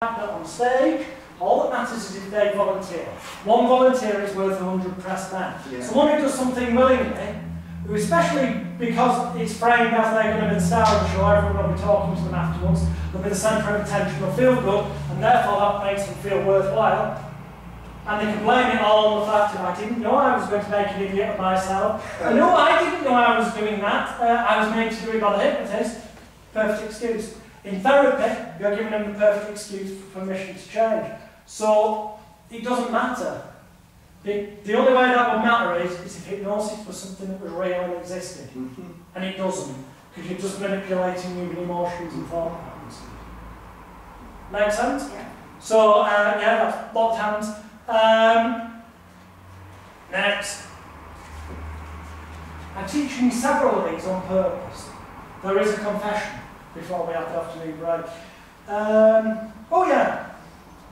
on stage. All that matters is if they volunteer. One volunteer is worth 100 pressed men. Yeah. So one who does something willingly, who especially because it's framed as they're going to be the star of the show, everyone will be talking to them afterwards, they'll be the centre of attention, they'll feel good, and therefore that makes them feel worthwhile. And they can blame it all on the fact that I didn't know I was going to make an idiot of myself. No, I didn't know I was doing that. I was made to do it by the hypnotist. Perfect excuse. In therapy, you're giving them the perfect excuse for permission to change. So, it doesn't matter. The only way that would matter is if hypnosis was something that was real and existed. And it doesn't, because you're just manipulating human emotions and thought patterns. Make sense? Yeah. So, yeah, that's locked hands. Next. I'm teaching you several of these on purpose. There is a confession before we have the afternoon break. Oh yeah,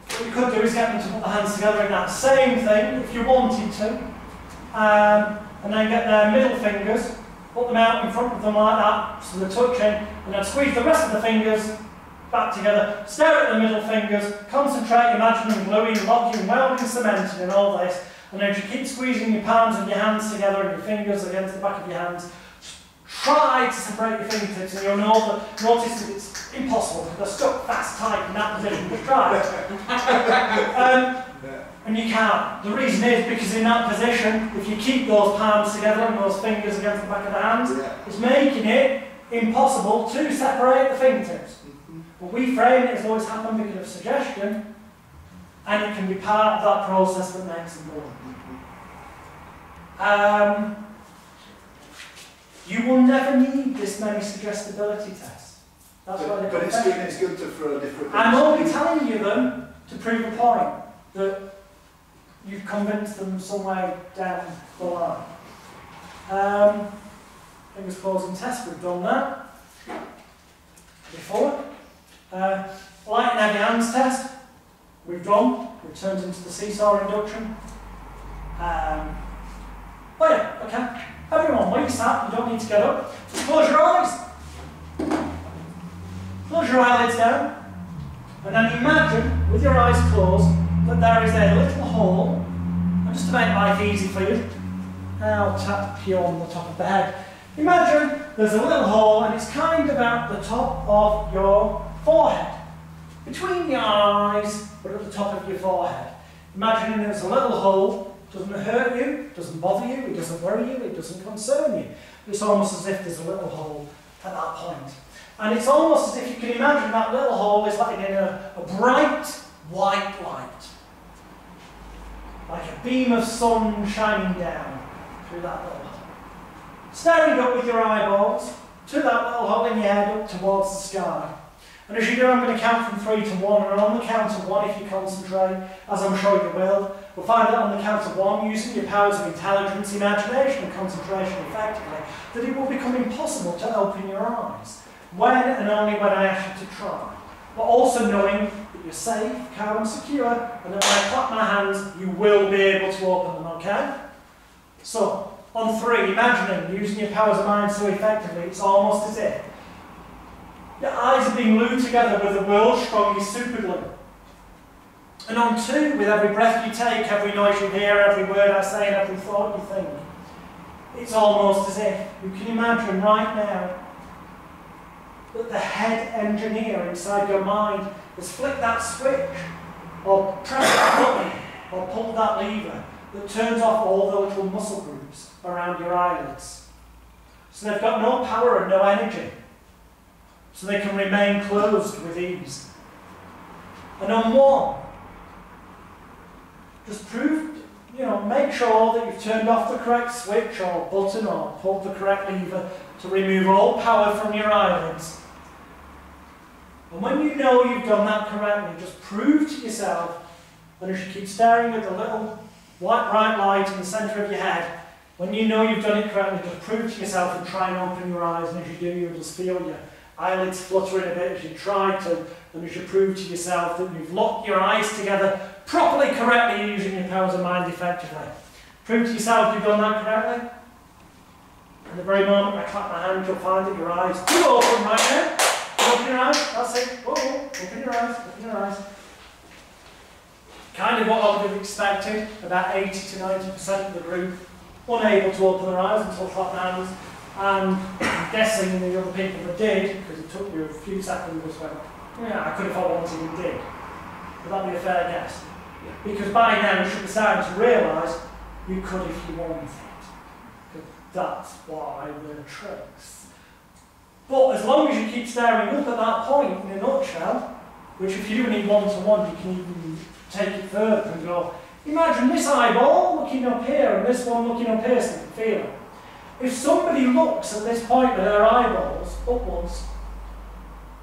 what you could do is get them to put their hands together in that same thing, if you wanted to, and then get their middle fingers, put them out in front of them like that, so they're touching, and then squeeze the rest of the fingers back together, stare at the middle fingers, concentrate, imagine them gluing, locking, welding, cementing and all this, and then as you keep squeezing your palms and your hands together and your fingers against the back of your hands, try to separate your fingertips and you'll notice that it's impossible because they're stuck fast tight in that position. Just try. And you can't. The reason is because in that position, if you keep those palms together and those fingers against the back of the hands, it's making it impossible to separate the fingertips. But we frame it as though it's happened because of suggestion, and it can be part of that process that makes it more. You will never need this many suggestibility tests. That's why they're it's good to throw a different... I'm only telling you them to prove a point that you've convinced them some way down the line. Fingers closed and test, we've done that before. Light and heavy hands test, we've done. We've turned into the seesaw induction. Oh yeah, okay. Everyone, where you sat, you don't need to get up. Just close your eyes. Close your eyelids down. And then imagine, with your eyes closed, that there is a little hole. And just to make life easy for you, I'll tap you on the top of the head. Imagine there's a little hole and it's kind of at the top of your forehead. Between your eyes, but at the top of your forehead. Imagining there's a little hole. Doesn't hurt you, doesn't bother you, it doesn't worry you, it doesn't concern you. It's almost as if there's a little hole at that point. And it's almost as if you can imagine that little hole is letting in a bright white light. Like a beam of sun shining down through that little hole. Staring up with your eyeballs to that little hole in your head up towards the sky. And as you do, I'm going to count from 3 to 1, and on the count of 1, if you concentrate, as I'm sure you will, we'll find out on the count of 1, using your powers of intelligence, imagination and concentration effectively, that it will become impossible to open your eyes, when and only when I ask you to try. But also knowing that you're safe, calm and secure, and that when I clap my hands, you will be able to open them, okay? So, on 3, imagining, using your powers of mind so effectively, it's almost as if your eyes are being glued together with the world's strongest superglue. And on 2, with every breath you take, every noise you hear, every word I say, and every thought you think, it's almost as if you can imagine right now that the head engineer inside your mind has flicked that switch, or pressed that button, or pulled that lever that turns off all the little muscle groups around your eyelids. So they've got no power and no energy. So they can remain closed with ease. And on 1, just prove, make sure that you've turned off the correct switch or button or pulled the correct lever to remove all power from your eyelids. And when you know you've done that correctly, just prove to yourself, and as you keep staring at the little white bright light in the centre of your head, when you know you've done it correctly, just prove to yourself and try and open your eyes, and as you do, you'll just feel your eyelids fluttering a bit as you try to, and as you prove to yourself that you've locked your eyes together properly, correctly, using your powers of mind effectively. Prove to yourself you've done that correctly. And the very moment I clap my hand, you'll find that your eyes do open right now. Open your eyes, that's it. Open your eyes, open your eyes. kind of what I would have expected, about 80 to 90% of the group unable to open their eyes until clap hands, and guessing the other people that did, because it took you a few seconds, just went, yeah, I could if I wanted and did. Would that be a fair guess? Yeah. Because by now you should be starting to realise you could if you wanted. Because that's why they're tricks. But as long as you keep staring up at that point, in a nutshell, which if you do need one-to-one, you can even take it further and go, imagine this eyeball looking up here and this one looking up here so you can feel it. If somebody looks at this point with their eyeballs upwards,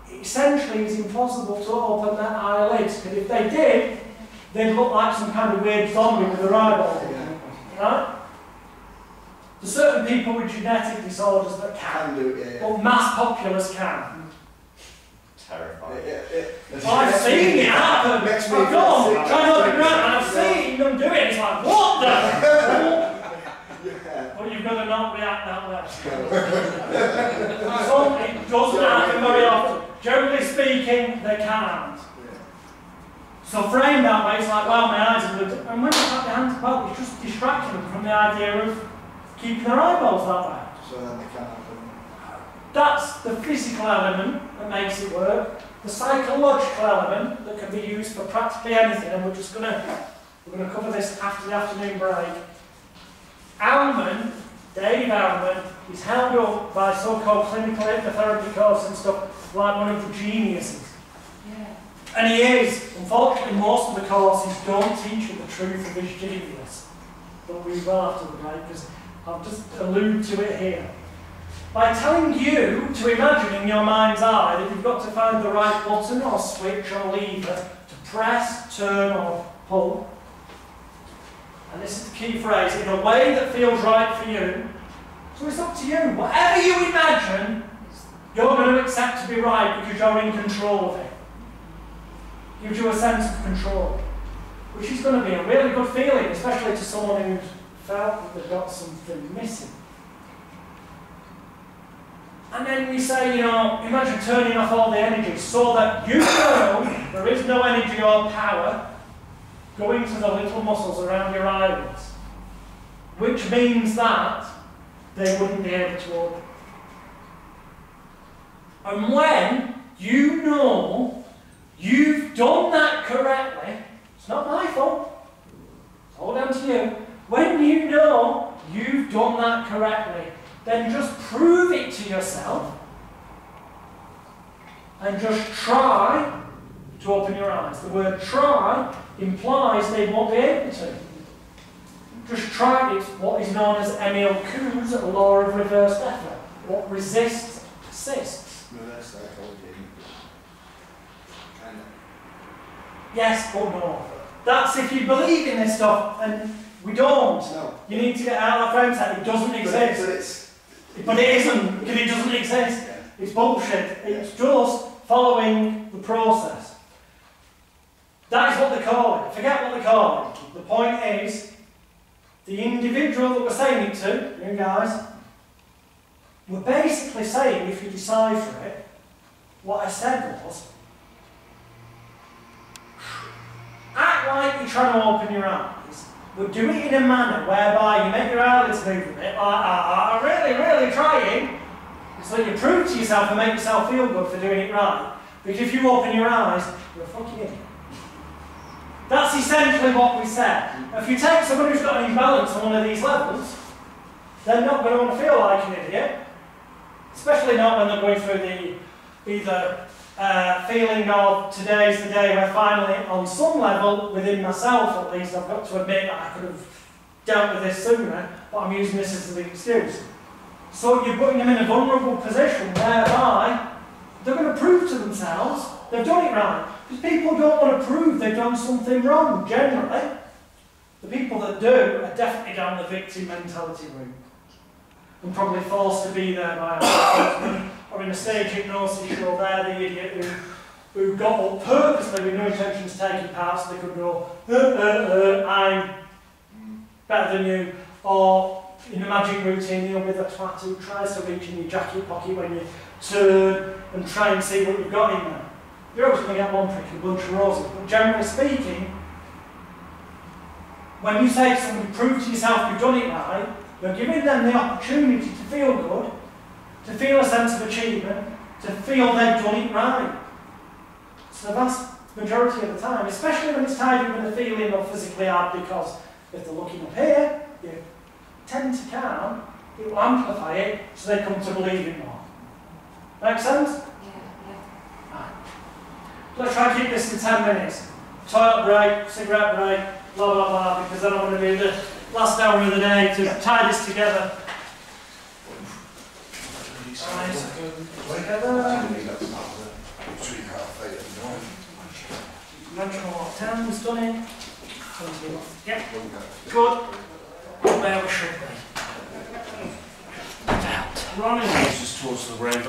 it essentially is impossible to open their eyelids, because if they did, they'd look like some kind of weird zombie with their eyeballs open, right? There's certain people with genetic disorders that can do it, but mass populace can. Terrifying. I've seen it happen. I've gone, trying to open your eye, and I've seen them do it. It's like, what the? Well, you've got to not react that way. So it doesn't happen very often. Generally speaking, they can't. So framed that way, it's like, well, my eyes are good. And when you clap your hands, well, it's just distracting them from the idea of keeping their eyeballs that way. So then they can't happen. That's the physical element that makes it work. The psychological element that can be used for practically anything, and we're going to cover this after the afternoon break. Dave Alman, is held up by so-called clinical hypnotherapy courses and stuff like one of the geniuses. Yeah. And he is. Unfortunately, most of the courses don't teach you the truth of his genius. But we will after the break, because I'll just allude to it here. By telling you to imagine in your mind's eye that you've got to find the right button or switch or lever to press, turn or pull. And this is the key phrase, in a way that feels right for you. So it's up to you. Whatever you imagine, you're going to accept to be right because you're in control of it. Gives you a sense of control, which is going to be a really good feeling, especially to someone who's felt that they've got something missing. And then we say, imagine turning off all the energy so that you know there is no energy or power going to the little muscles around your eyelids, which means that they wouldn't be able to open. And when you know you've done that correctly, it's not my fault, it's all down to you. When you know you've done that correctly, then just prove it to yourself and just try to open your eyes. The word try implies they won't be able to. Just try it. It's what is known as Emile Coué's law of reversed effort. What resists, persists. Reverse psychology. Kind of. Yes, but no. That's if you believe in this stuff, and we don't. No. You need to get out of the frame. It doesn't exist. But it isn't, because it doesn't exist. Yeah. It's bullshit. It's just following the process. That is what they call it. Forget what they call it. The point is, the individual that we're saying it to, you guys, we're basically saying, if you decipher it, what I said was, act like you're trying to open your eyes, but do it in a manner whereby you make your eyelids move a bit, like, really trying, so that you prove to yourself and make yourself feel good for doing it right. Because if you open your eyes, you're a fucking idiot. That's essentially what we said. If you take someone who's got an imbalance on one of these levels, they're not going to want to feel like an idiot. Especially not when they're going through the either feeling of today's the day where finally, on some level, within myself at least, I've got to admit that I could have dealt with this sooner, but I'm using this as an excuse. So you're putting them in a vulnerable position whereby they're going to prove to themselves they've done it right. Because people don't want to prove they've done something wrong, generally. The people that do are definitely down the victim mentality route. And probably forced to be there by a husband, or in a stage hypnosis show, they're the idiot who got up purposely with no intention of taking part so they could go, I'm better than you. Or in a magic routine, you're with a twat who tries to reach in your jacket pocket when you turn and try and see what you've got in there. You're always going to get one prick and a bunch of roses, but generally speaking, when you say to somebody, prove to yourself you've done it right, you're giving them the opportunity to feel good, to feel a sense of achievement, to feel they've done it right. So the vast majority of the time, especially when it's tied in with a feeling of physically hard, because if they're looking up here, you tend to calm, it will amplify it, so they come to believe it more. Make sense? Yeah. Right. Let's try and keep this in 10 minutes. Toilet break, cigarette break, blah blah blah, because then I'm going to do the last hour of the day to tie this together. Dimensional 10's done it. Yep. Good. Where we should be. Running is just towards the road.